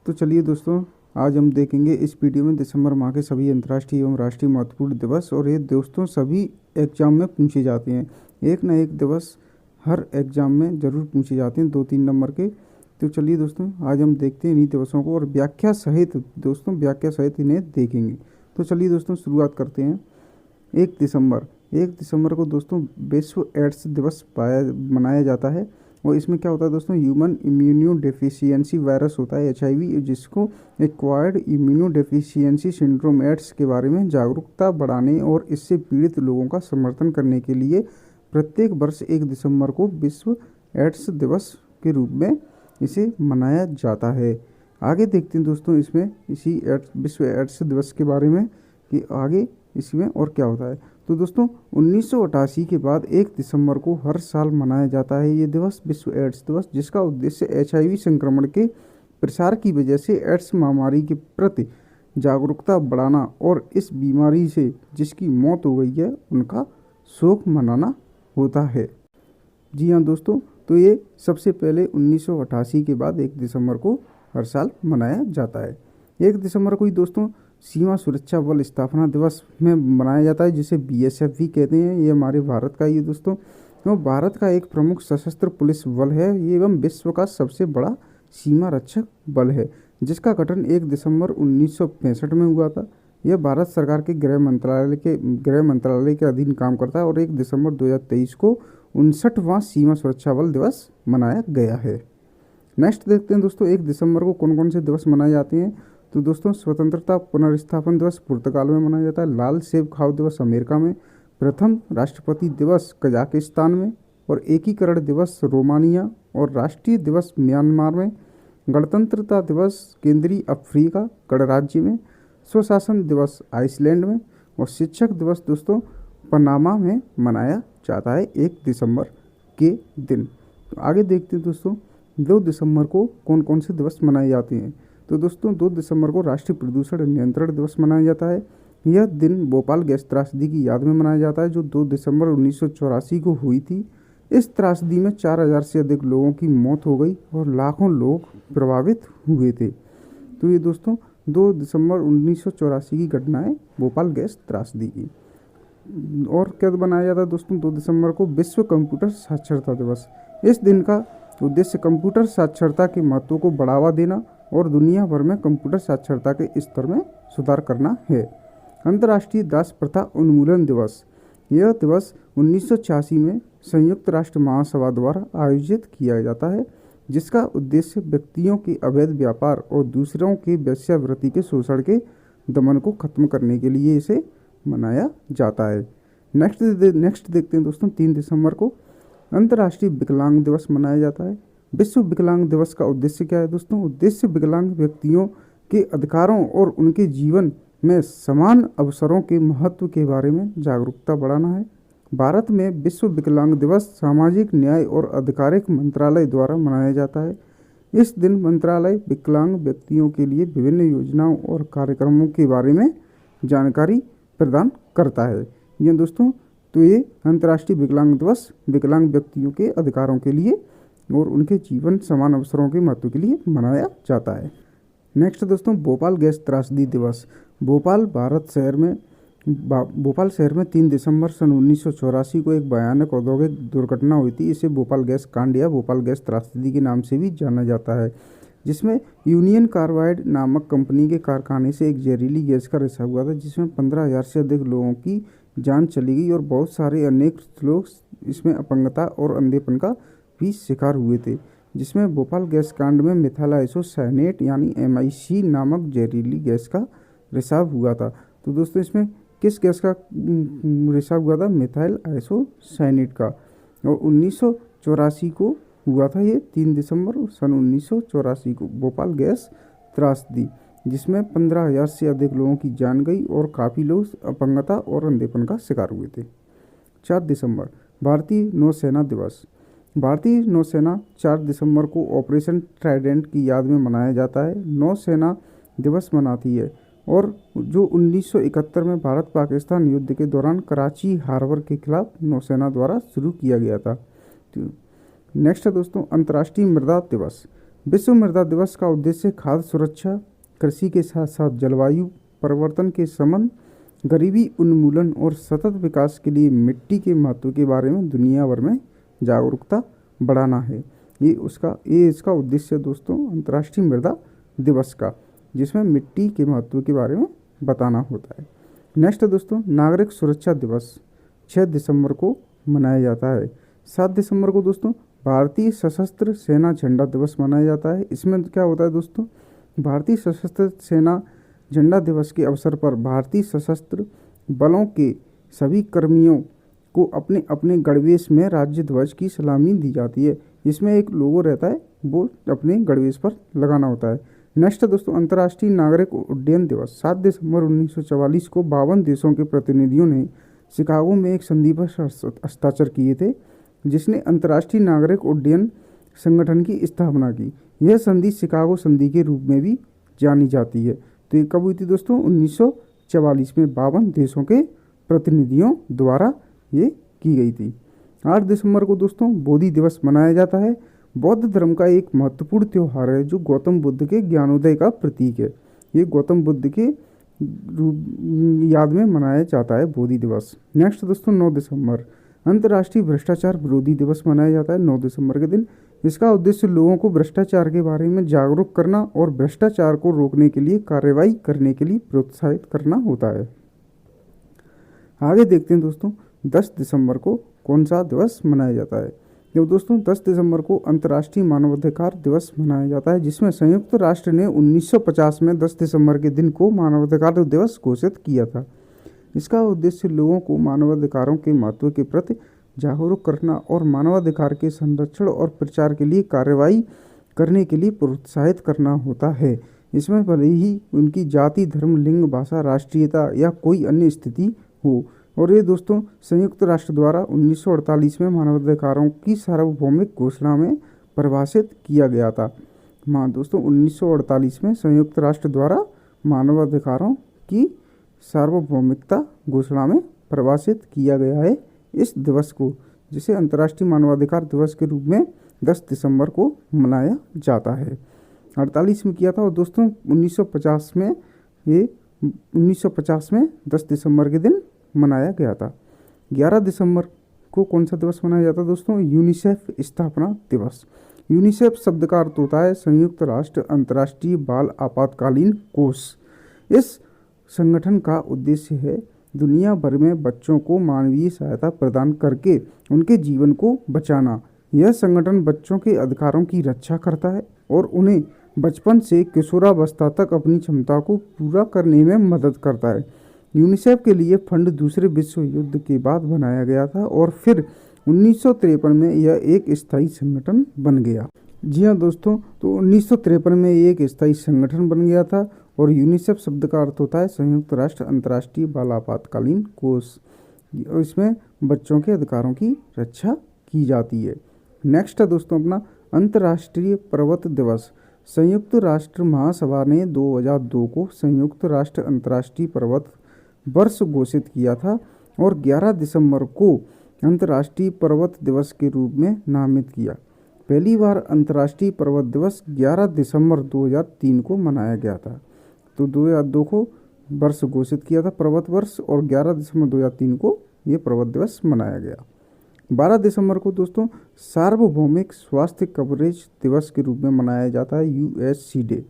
तो चलिए दोस्तों, आज हम देखेंगे इस वीडियो में दिसंबर माह के सभी अंतर्राष्ट्रीय एवं राष्ट्रीय महत्वपूर्ण दिवस। और ये दोस्तों सभी एग्जाम में पूछे जाते हैं। एक न एक दिवस हर एग्जाम में ज़रूर पूछे जाते हैं, 2-3 नंबर के। तो चलिए दोस्तों, आज हम देखते हैं इन्हीं दिवसों को और व्याख्या सहित इन्हें देखेंगे। तो चलिए दोस्तों, शुरुआत करते हैं। 1 दिसंबर को दोस्तों विश्व एड्स दिवस मनाया जाता है। और इसमें क्या होता है दोस्तों, ह्यूमन इम्यूनो डेफिशिएंसी वायरस होता है HIV, जिसको acquired immuno deficiency syndrome AIDS के बारे में जागरूकता बढ़ाने और इससे पीड़ित लोगों का समर्थन करने के लिए प्रत्येक वर्ष 1 दिसंबर को विश्व एड्स दिवस के रूप में इसे मनाया जाता है। आगे देखते हैं दोस्तों इसमें इसी विश्व एड्स दिवस के बारे में कि आगे इसमें और क्या होता है। तो दोस्तों 1988 के बाद 1 दिसंबर को हर साल मनाया जाता है ये दिवस, विश्व एड्स दिवस, जिसका उद्देश्य HIV संक्रमण के प्रसार की वजह से एड्स महामारी के प्रति जागरूकता बढ़ाना और इस बीमारी से जिसकी मौत हो गई है उनका शोक मनाना होता है। जी हाँ दोस्तों, तो ये सबसे पहले 1988 के बाद 1 दिसंबर को हर साल मनाया जाता है। 1 दिसंबर को ही दोस्तों सीमा सुरक्षा बल स्थापना दिवस में मनाया जाता है, जिसे BSF भी कहते हैं। ये हमारे भारत का ही दोस्तों, तो भारत का एक प्रमुख सशस्त्र पुलिस बल है ये, एवं विश्व का सबसे बड़ा सीमा रक्षक बल है, जिसका गठन 1 दिसंबर 1965 में हुआ था। यह भारत सरकार के गृह मंत्रालय के अधीन काम करता है और 1 दिसंबर 2023 को 59वां सीमा सुरक्षा बल दिवस मनाया गया है। नेक्स्ट देखते हैं दोस्तों 1 दिसंबर को कौन कौन से दिवस मनाए जाते हैं। तो दोस्तों स्वतंत्रता पुनर्स्थापन दिवस पुर्तगाल में मनाया जाता है, लाल सेब खाओ दिवस अमेरिका में, प्रथम राष्ट्रपति दिवस कजाकिस्तान में, और एकीकरण दिवस रोमानिया और राष्ट्रीय दिवस म्यांमार में, गणतंत्रता दिवस केंद्रीय अफ्रीका गणराज्य में, स्वशासन दिवस आइसलैंड में, और शिक्षक दिवस दोस्तों पनामा में मनाया जाता है 1 दिसंबर के दिन। तो आगे देखते हैं दोस्तों 2 दिसंबर को कौन कौन से दिवस मनाए जाते हैं। तो दोस्तों 2 दिसंबर को राष्ट्रीय प्रदूषण नियंत्रण दिवस मनाया जाता है। यह दिन भोपाल गैस त्रासदी की याद में मनाया जाता है, जो 2 दिसंबर 1984 को हुई थी। इस त्रासदी में 4000 से अधिक लोगों की मौत हो गई और लाखों लोग प्रभावित हुए थे। तो ये दोस्तों 2 दिसंबर 1984 की घटना है, भोपाल गैस त्रासदी की। और क्या बनाया जाता है दोस्तों 2 दिसंबर को विश्व कंप्यूटर साक्षरता दिवस। इस दिन का उद्देश्य कंप्यूटर साक्षरता के महत्व को बढ़ावा देना और दुनिया भर में कंप्यूटर साक्षरता के स्तर में सुधार करना है। अंतर्राष्ट्रीय दास प्रथा उन्मूलन दिवस। यह दिवस 1986 में संयुक्त राष्ट्र महासभा द्वारा आयोजित किया जाता है, जिसका उद्देश्य व्यक्तियों के अवैध व्यापार और दूसरों के वेश्यावृत्ति के शोषण के दमन को खत्म करने के लिए इसे मनाया जाता है। नेक्स्ट देखते हैं दोस्तों 3 दिसंबर को अंतर्राष्ट्रीय विकलांग दिवस मनाया जाता है। विश्व विकलांग दिवस का उद्देश्य क्या है दोस्तों, उद्देश्य विकलांग व्यक्तियों के अधिकारों और उनके जीवन में समान अवसरों के महत्व के बारे में जागरूकता बढ़ाना है। भारत में विश्व विकलांग दिवस सामाजिक न्याय और आधिकारिक मंत्रालय द्वारा मनाया जाता है। इस दिन मंत्रालय विकलांग व्यक्तियों के लिए विभिन्न योजनाओं और कार्यक्रमों के बारे में जानकारी प्रदान करता है। ये दोस्तों, तो ये अंतर्राष्ट्रीय विकलांग दिवस विकलांग व्यक्तियों के अधिकारों के लिए और उनके जीवन समान अवसरों के महत्व के लिए मनाया जाता है। नेक्स्ट दोस्तों भोपाल गैस त्रासदी दिवस। भोपाल शहर में 3 दिसंबर सन 1984 को एक भयानक औद्योगिक दुर्घटना हुई थी। इसे भोपाल गैस कांड या भोपाल गैस त्रासदी के नाम से भी जाना जाता है, जिसमें यूनियन कार्बाइड नामक कंपनी के कारखाने से एक जहरीली गैस का रिसाव हुआ था, जिसमें 15,000 से अधिक लोगों की जान चली गई और बहुत सारे अनेक लोग इसमें अपंगता और अंधेपन का भी शिकार हुए थे। जिसमें भोपाल गैस कांड में मिथाइल आइसोसाइनेट यानी MIC नामक जहरीली गैस का रिसाव हुआ था। तो दोस्तों इसमें किस गैस का रिसाव हुआ था, मिथाइल आइसोसाइनेट का। और 1984 को हुआ था ये 3 दिसंबर सन 1984 को भोपाल गैस त्रासदी, जिसमें 15,000 से अधिक लोगों की जान गई और काफ़ी लोग अपंगता और अंधेपन का शिकार हुए थे। 4 दिसंबर भारतीय नौसेना दिवस। भारतीय नौसेना 4 दिसंबर को ऑपरेशन ट्राइडेंट की याद में मनाया जाता है। नौसेना दिवस मनाती है और जो 1971 में भारत पाकिस्तान युद्ध के दौरान कराची हार्बर के खिलाफ नौसेना द्वारा शुरू किया गया था। नेक्स्ट है दोस्तों अंतर्राष्ट्रीय मृदा दिवस। विश्व मृदा दिवस का उद्देश्य खाद्य सुरक्षा, कृषि के साथ साथ जलवायु परिवर्तन के शमन, गरीबी उन्मूलन और सतत विकास के लिए मिट्टी के महत्व के बारे में दुनिया भर में जागरूकता बढ़ाना है। ये इसका उद्देश्य है दोस्तों अंतर्राष्ट्रीय मृदा दिवस का, जिसमें मिट्टी के महत्व के बारे में बताना होता है। नेक्स्ट है दोस्तों नागरिक सुरक्षा दिवस 6 दिसंबर को मनाया जाता है। 7 दिसंबर को दोस्तों भारतीय सशस्त्र सेना झंडा दिवस मनाया जाता है। इसमें क्या होता है दोस्तों, भारतीय सशस्त्र सेना झंडा दिवस के अवसर पर भारतीय सशस्त्र बलों के सभी कर्मियों को अपने अपने गणवेश में राज्य ध्वज की सलामी दी जाती है। इसमें एक लोगो रहता है, वो अपने गणवेश पर लगाना होता है। नेक्स्ट है दोस्तों अंतर्राष्ट्रीय नागरिक उड्डयन दिवस 7 दिसंबर 1944 को 52 देशों के प्रतिनिधियों ने शिकागो में एक संधि पर हस्ताक्षर किए थे, जिसने अंतर्राष्ट्रीय नागरिक उड्डयन संगठन की स्थापना की। यह संधि शिकागो संधि के रूप में भी जानी जाती है। तो ये कब हुई थी दोस्तों, 1944 में 52 देशों के प्रतिनिधियों द्वारा ये की गई थी। 8 दिसंबर को दोस्तों बोधि दिवस मनाया जाता है। बौद्ध धर्म का एक महत्वपूर्ण त्यौहार है जो गौतम बुद्ध के ज्ञानोदय का प्रतीक है। ये गौतम बुद्ध के याद में मनाया जाता है बोधि दिवस। नेक्स्ट दोस्तों 9 दिसंबर अंतर्राष्ट्रीय भ्रष्टाचार विरोधी दिवस मनाया जाता है 9 दिसंबर के दिन। इसका उद्देश्य लोगों को भ्रष्टाचार के बारे में जागरूक करना और भ्रष्टाचार को रोकने के लिए कार्रवाई करने के लिए प्रोत्साहित करना होता है। आगे देखते हैं दोस्तों 10 दिसंबर को कौन सा दिवस मनाया जाता है। तो दोस्तों 10 दिसंबर को अंतर्राष्ट्रीय मानवाधिकार दिवस मनाया जाता है, जिसमें संयुक्त राष्ट्र ने 1950 में 10 दिसंबर के दिन को मानवाधिकार दिवस घोषित किया था। इसका उद्देश्य लोगों को मानवाधिकारों के महत्व के प्रति जागरूक करना और मानवाधिकार के संरक्षण और प्रचार के लिए कार्रवाई करने के लिए प्रोत्साहित करना होता है। इसमें भले ही उनकी जाति, धर्म, लिंग, भाषा, राष्ट्रीयता या कोई अन्य स्थिति हो। और ये दोस्तों संयुक्त राष्ट्र द्वारा 1948 में मानवाधिकारों की सार्वभौमिक घोषणा में परिभाषित किया गया था। दोस्तों 1948 में संयुक्त राष्ट्र द्वारा मानवाधिकारों की सार्वभौमिकता घोषणा में परिभाषित किया गया है इस दिवस को, जिसे अंतर्राष्ट्रीय मानवाधिकार दिवस के रूप में 10 दिसंबर को मनाया जाता है। 48 में किया था और दोस्तों 1950 में 10 दिसंबर के दिन मनाया गया था। 11 दिसंबर को कौन सा दिवस मनाया जाता है दोस्तों, यूनिसेफ स्थापना दिवस। यूनिसेफ शब्द का अर्थ होता है संयुक्त राष्ट्र अंतर्राष्ट्रीय बाल आपातकालीन कोष। इस संगठन का उद्देश्य है दुनिया भर में बच्चों को मानवीय सहायता प्रदान करके उनके जीवन को बचाना। यह संगठन बच्चों के अधिकारों की रक्षा करता है और उन्हें बचपन से किशोरावस्था तक अपनी क्षमता को पूरा करने में मदद करता है। यूनिसेफ के लिए फंड दूसरे विश्व युद्ध के बाद बनाया गया था और फिर 1953 में यह एक स्थायी संगठन बन गया। जी हाँ दोस्तों, तो 1953 में ये एक स्थायी संगठन बन गया था और यूनिसेफ शब्द का अर्थ होता है संयुक्त राष्ट्र अंतर्राष्ट्रीय बाल आपातकालीन कोष। इसमें बच्चों के अधिकारों की रक्षा की जाती है। नेक्स्ट है दोस्तों अपना अंतर्राष्ट्रीय पर्वत दिवस। संयुक्त राष्ट्र महासभा ने 2002 को संयुक्त राष्ट्र अंतर्राष्ट्रीय पर्वत वर्ष घोषित किया था और 11 दिसंबर को अंतर्राष्ट्रीय पर्वत दिवस के रूप में नामित किया। पहली बार अंतर्राष्ट्रीय पर्वत दिवस 11 दिसंबर 2003 को मनाया गया था। तो 2002 को वर्ष घोषित किया था पर्वत वर्ष और 11 दिसंबर 2003 को ये पर्वत दिवस मनाया गया। 12 दिसंबर को दोस्तों सार्वभौमिक स्वास्थ्य कवरेज दिवस के रूप में मनाया जाता है, यूएससी डे।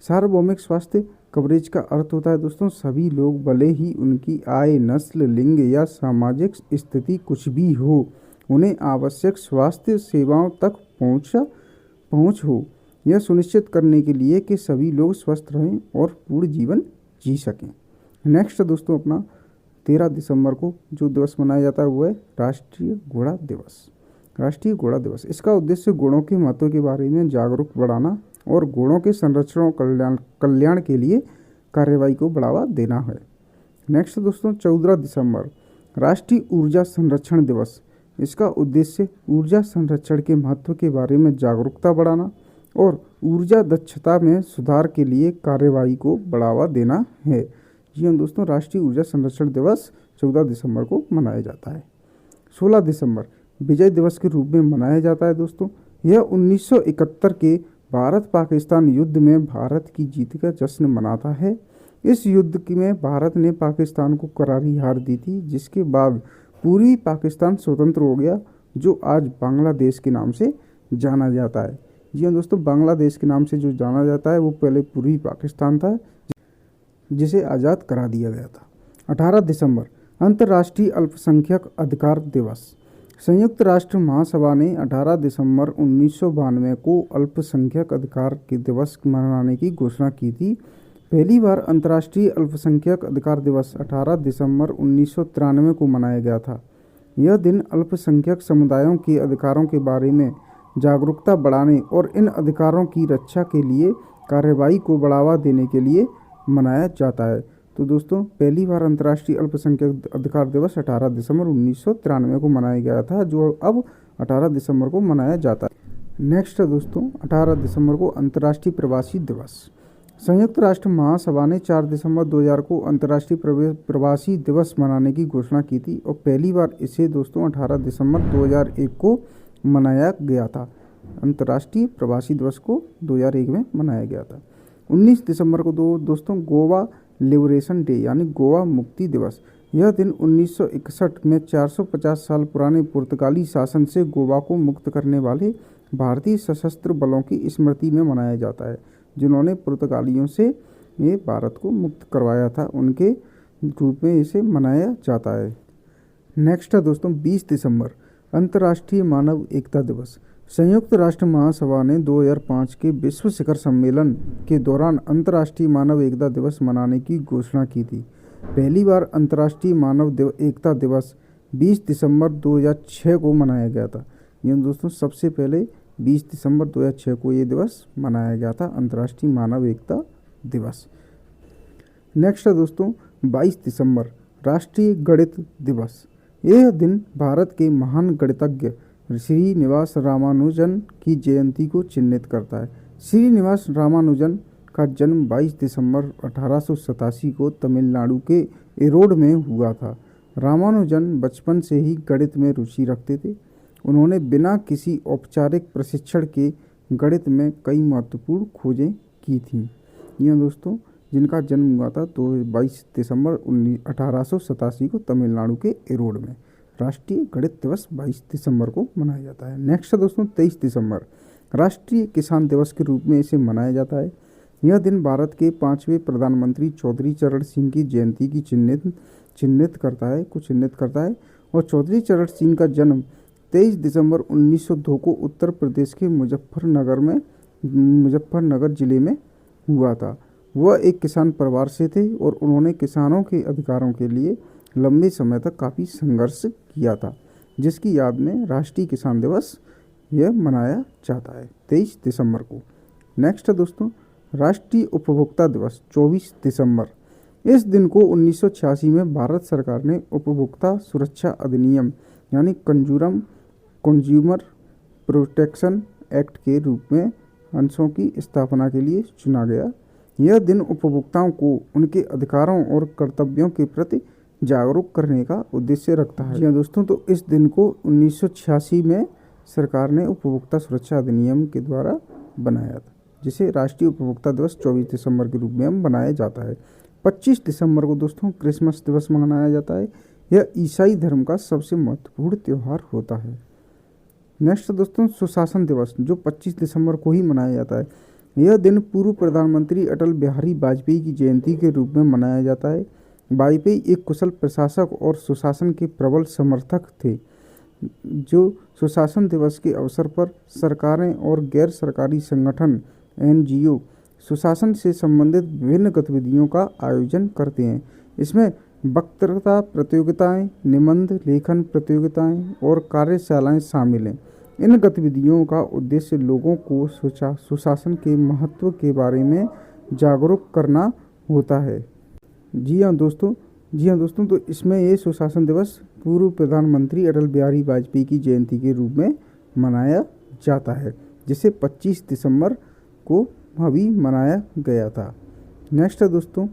सार्वभौमिक स्वास्थ्य कवरेज का अर्थ होता है दोस्तों सभी लोग, भले ही उनकी आय, नस्ल, लिंग या सामाजिक स्थिति कुछ भी हो, उन्हें आवश्यक स्वास्थ्य सेवाओं तक पहुँच हो। यह सुनिश्चित करने के लिए कि सभी लोग स्वस्थ रहें और पूर्ण जीवन जी सकें। नेक्स्ट दोस्तों अपना 13 दिसंबर को जो दिवस मनाया जाता है वो है राष्ट्रीय घोड़ा दिवस। राष्ट्रीय घोड़ा दिवस, इसका उद्देश्य घोड़ों के महत्व के बारे में जागरूक बढ़ाना और घोड़ों के संरक्षण और कल्याण के लिए कार्रवाई को बढ़ावा देना है। नेक्स्ट दोस्तों 14 दिसंबर राष्ट्रीय ऊर्जा संरक्षण दिवस। इसका उद्देश्य ऊर्जा संरक्षण के महत्व के बारे में जागरूकता बढ़ाना और ऊर्जा दक्षता में सुधार के लिए कार्रवाई को बढ़ावा देना है। जी हाँ दोस्तों, राष्ट्रीय ऊर्जा संरक्षण दिवस 14 दिसंबर को मनाया जाता है। 16 दिसंबर विजय दिवस के रूप में मनाया जाता है दोस्तों। यह 1971 के भारत पाकिस्तान युद्ध में भारत की जीत का जश्न मनाता है। इस युद्ध में भारत ने पाकिस्तान को करारी हार दी थी, जिसके बाद पूर्वी पाकिस्तान स्वतंत्र हो गया, जो आज बांग्लादेश के नाम से जाना जाता है। जी हाँ दोस्तों, बांग्लादेश के नाम से जो जाना जाता है वो पहले पूर्वी पाकिस्तान था, जिसे आज़ाद करा दिया गया था। 18 दिसंबर अंतर्राष्ट्रीय अल्पसंख्यक अधिकार दिवस। संयुक्त राष्ट्र महासभा ने 18 दिसंबर 1992 को अल्पसंख्यक अधिकार के दिवस मनाने की घोषणा की थी। पहली बार अंतर्राष्ट्रीय अल्पसंख्यक अधिकार दिवस 18 दिसंबर 1993 को मनाया गया था। यह दिन अल्पसंख्यक समुदायों के अधिकारों के बारे में जागरूकता बढ़ाने और इन अधिकारों की रक्षा के लिए कार्रवाई को बढ़ावा देने के लिए मनाया जाता है। तो दोस्तों, पहली बार अंतर्राष्ट्रीय अल्पसंख्यक अधिकार दिवस 18 दिसंबर 1993 को मनाया गया था, जो अब 18 दिसंबर को मनाया जाता है। नेक्स्ट है दोस्तों, 18 दिसंबर को अंतर्राष्ट्रीय प्रवासी दिवस। संयुक्त राष्ट्र महासभा ने 4 दिसंबर 2000 को अंतर्राष्ट्रीय प्रवासी दिवस मनाने की घोषणा की थी और पहली बार इसे दोस्तों 18 दिसंबर 2001 को मनाया गया था। अंतर्राष्ट्रीय प्रवासी दिवस को 2001 में मनाया गया था। 19 दिसंबर को दोस्तों गोवा लिबरेशन डे यानी गोवा मुक्ति दिवस। यह दिन 1961 में 450 साल पुराने पुर्तगाली शासन से गोवा को मुक्त करने वाले भारतीय सशस्त्र बलों की स्मृति में मनाया जाता है, जिन्होंने पुर्तगालियों से ये भारत को मुक्त करवाया था, उनके रूप में इसे मनाया जाता है। नेक्स्ट है दोस्तों 20 दिसंबर अंतर्राष्ट्रीय मानव एकता दिवस। संयुक्त राष्ट्र महासभा ने 2005 के विश्व शिखर सम्मेलन के दौरान अंतर्राष्ट्रीय मानव एकता दिवस मनाने की घोषणा की थी। पहली बार अंतर्राष्ट्रीय मानव एकता दिवस 20 दिसंबर 2006 को मनाया गया था। यह दोस्तों सबसे पहले 20 दिसंबर 2006 को ये दिवस मनाया गया था, अंतर्राष्ट्रीय मानव एकता दिवस। नेक्स्ट है दोस्तों 22 दिसंबर राष्ट्रीय गणित दिवस। यह दिन भारत के महान गणितज्ञ श्रीनिवास रामानुजन की जयंती को चिन्हित करता है। श्रीनिवास रामानुजन का जन्म 22 दिसंबर 1887 को तमिलनाडु के एरोड में हुआ था। रामानुजन बचपन से ही गणित में रुचि रखते थे। उन्होंने बिना किसी औपचारिक प्रशिक्षण के गणित में कई महत्वपूर्ण खोजें की थीं। यह दोस्तों जिनका जन्म हुआ था तो 22 दिसंबर 1887 को तमिलनाडु के एरोड में। राष्ट्रीय गणित दिवस 22 दिसंबर को मनाया जाता है। नेक्स्ट है दोस्तों 23 दिसंबर राष्ट्रीय किसान दिवस के रूप में इसे मनाया जाता है। यह दिन भारत के 5वें प्रधानमंत्री चौधरी चरण सिंह की जयंती की चिन्हित करता है और चौधरी चरण सिंह का जन्म 23 दिसंबर 1902 को उत्तर प्रदेश के मुजफ्फरनगर जिले में हुआ था। वह एक किसान परिवार से थे और उन्होंने किसानों के अधिकारों के लिए लंबे समय तक काफ़ी संघर्ष किया था, जिसकी याद में राष्ट्रीय किसान दिवस यह मनाया जाता है 23 दिसंबर को। नेक्स्ट है दोस्तों राष्ट्रीय उपभोक्ता दिवस 24 दिसंबर। इस दिन को 1986 में भारत सरकार ने उपभोक्ता सुरक्षा अधिनियम यानी कंज्यूमर प्रोटेक्शन एक्ट के रूप में अंशों की स्थापना के लिए चुना गया। यह दिन उपभोक्ताओं को उनके अधिकारों और कर्तव्यों के प्रति जागरूक करने का उद्देश्य रखता है। जी हाँ दोस्तों, तो इस दिन को 1986 में सरकार ने उपभोक्ता सुरक्षा अधिनियम के द्वारा बनाया था, जिसे राष्ट्रीय उपभोक्ता दिवस 24 दिसंबर के रूप में मनाया जाता है। 25 दिसंबर को दोस्तों क्रिसमस दिवस मनाया जाता है। यह ईसाई धर्म का सबसे महत्वपूर्ण त्यौहार होता है। नेक्स्ट दोस्तों सुशासन दिवस, जो 25 दिसंबर को ही मनाया जाता है। यह दिन पूर्व प्रधानमंत्री अटल बिहारी वाजपेयी की जयंती के रूप में मनाया जाता है। वाजपेयी एक कुशल प्रशासक और सुशासन के प्रबल समर्थक थे, जो सुशासन दिवस के अवसर पर सरकारें और गैर सरकारी संगठन NGO सुशासन से संबंधित विभिन्न गतिविधियों का आयोजन करते हैं। इसमें वक्तृता प्रतियोगिताएं, निबंध लेखन प्रतियोगिताएं और कार्यशालाएं शामिल हैं। इन गतिविधियों का उद्देश्य लोगों को सुशासन के महत्व के बारे में जागरूक करना होता है। जी हाँ दोस्तों, तो इसमें ये सुशासन दिवस पूर्व प्रधानमंत्री अटल बिहारी वाजपेयी की जयंती के रूप में मनाया जाता है, जिसे 25 दिसंबर को अभी मनाया गया था। नेक्स्ट है दोस्तों,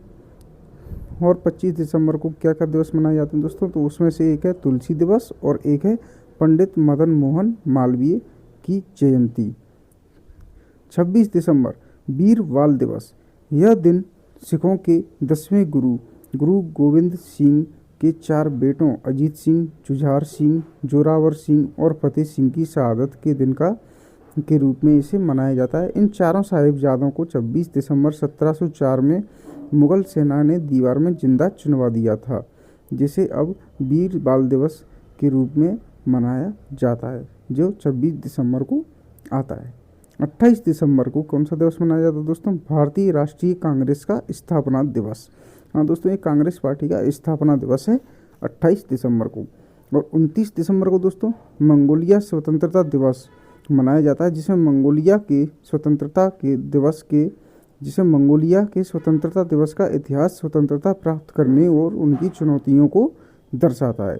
और 25 दिसंबर को क्या क्या दिवस मनाए जाते हैं दोस्तों, तो उसमें से एक है तुलसी दिवस और एक है पंडित मदन मोहन मालवीय की जयंती। 26 दिसंबर वीर बाल दिवस। यह दिन सिखों के 10वें गुरु गोविंद सिंह के 4 बेटों अजीत सिंह, जुझार सिंह, जोरावर सिंह और फतेह सिंह की शहादत के दिन के रूप में इसे मनाया जाता है। इन चारों साहिबजादों को 26 दिसंबर 1704 में मुगल सेना ने दीवार में जिंदा चुनवा दिया था, जिसे अब वीर बाल दिवस के रूप में मनाया जाता है, जो 26 दिसंबर को आता है। 28 दिसंबर को कौन सा दिवस मनाया जाता है दोस्तों? भारतीय राष्ट्रीय कांग्रेस का स्थापना दिवस। हाँ दोस्तों, ये कांग्रेस पार्टी का स्थापना दिवस है 28 दिसंबर को। और 29 दिसंबर को दोस्तों मंगोलिया स्वतंत्रता दिवस मनाया जाता है, जिसमें मंगोलिया के स्वतंत्रता दिवस का इतिहास स्वतंत्रता प्राप्त करने और उनकी चुनौतियों को दर्शाता है।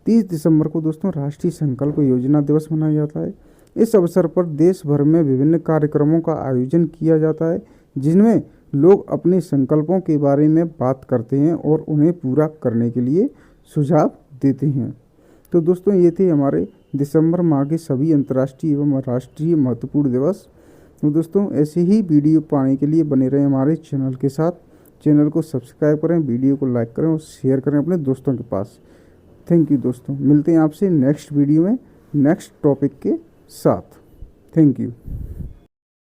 30 दिसंबर को दोस्तों राष्ट्रीय संकल्प योजना दिवस मनाया जाता है। इस अवसर पर देश भर में विभिन्न कार्यक्रमों का आयोजन किया जाता है, जिनमें लोग अपने संकल्पों के बारे में बात करते हैं और उन्हें पूरा करने के लिए सुझाव देते हैं। तो दोस्तों ये थे हमारे दिसंबर माह के सभी अंतर्राष्ट्रीय एवं राष्ट्रीय महत्वपूर्ण दिवस। तो दोस्तों ऐसे ही वीडियो पाने के लिए बने रहें हमारे चैनल के साथ। चैनल को सब्सक्राइब करें, वीडियो को लाइक करें और शेयर करें अपने दोस्तों के पास। थैंक यू दोस्तों, मिलते हैं आपसे नेक्स्ट वीडियो में नेक्स्ट टॉपिक के साथ। Thank you.